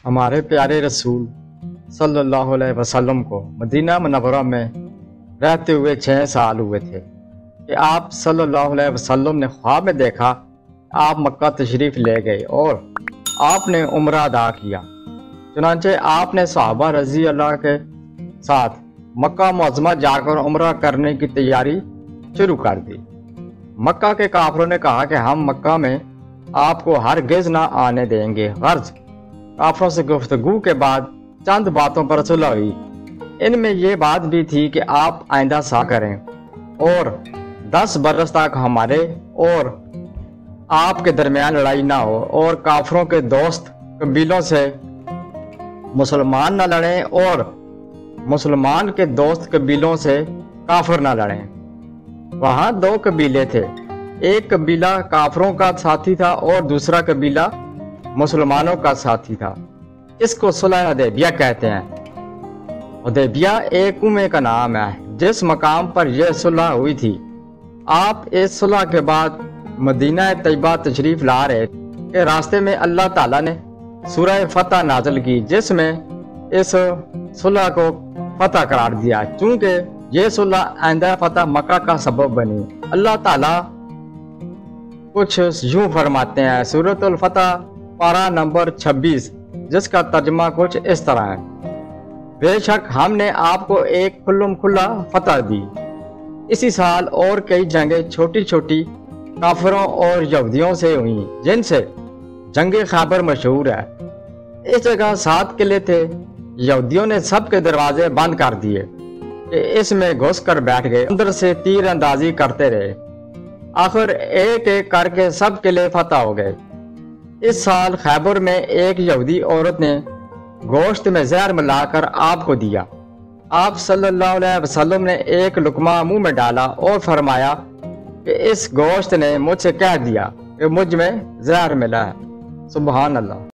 ہمارے پیارے رسول صلی اللہ علیہ وسلم کو مدینہ منورہ میں رہتے ہوئے 6 سال ہوئے تھے کہ آپ صلی اللہ علیہ وسلم نے خواب میں دیکھا آپ مکہ تشریف لے گئے اور آپ نے عمرہ ادا کیا۔ چنانچہ آپ نے صحابہ رضی اللہ کے ساتھ مکہ معظمہ جا کر عمرہ کرنے کی تیاری شروع کر دی۔ مکہ کے کافروں نے کہا کہ ہم مکہ میں آپ کو ہرگز نہ آنے دیں گے۔ غرض کافروں سے گفتگو کے بعد چند باتوں پر صلح ہوئی۔ ان میں یہ بات بھی تھی کہ آپ آئندہ سا کریں اور 10 برس تک ہمارے اور آپ کے درمیان لڑائی نہ ہو، اور کافروں کے دوست قبیلوں سے مسلمان نہ لڑیں اور مسلمان کے دوست قبیلوں سے کافر نہ لڑیں۔ وہاں 2 قبیلے تھے، ایک قبیلہ کافروں کا ساتھی تھا اور دوسرا قبیلہ مسلمانوں کا ساتھی تھا۔ اس کو صلح حدیبیہ کہتے ہیں۔ حدیبیہ ایک کنویں کا نام ہے جس مقام پر یہ صلح ہوئی تھی۔ آپ اس صلح کے بعد مدینہ طیبہ تشریف لا رہے تھے کہ راستے میں اللہ تعالیٰ نے سورہ فتح نازل کی، جس میں اس صلح کو فتح قرار دیا، چونکہ یہ صلح آئندہ فتح مکہ کا سبب بنی۔ اللہ تعالیٰ کچھ یوں فرماتے ہیں، سورۃ الفتح پارہ نمبر 26، جس کا ترجمہ کچھ اس طرح ہے: بے شک ہم نے آپ کو ایک کھلم کھلا فتح دی۔ اسی سال اور کئی جنگیں چھوٹی چھوٹی کافروں اور یہودیوں سے ہوئیں، جن سے جنگ خیبر مشہور ہے۔ اس جگہ 7 قلعے تھے۔ یہودیوں نے سب کے دروازے بند کر دیے کہ اس میں گھس کر بیٹھ گئے، اندر سے تیر اندازی کرتے رہے۔ آخر ایک ایک کر کے سب قلعے فتح ہو گئے۔ اس سال خیبر میں ایک یہودی عورت نے گوشت میں زہر ملا کر آپ کو دیا۔ آپ صلی اللہ علیہ وسلم نے ایک لقمہ منہ میں ڈالا اور فرمایا کہ اس گوشت نے مجھ سے کہہ دیا کہ مجھ میں زہر ملا ہے۔ سبحان اللہ۔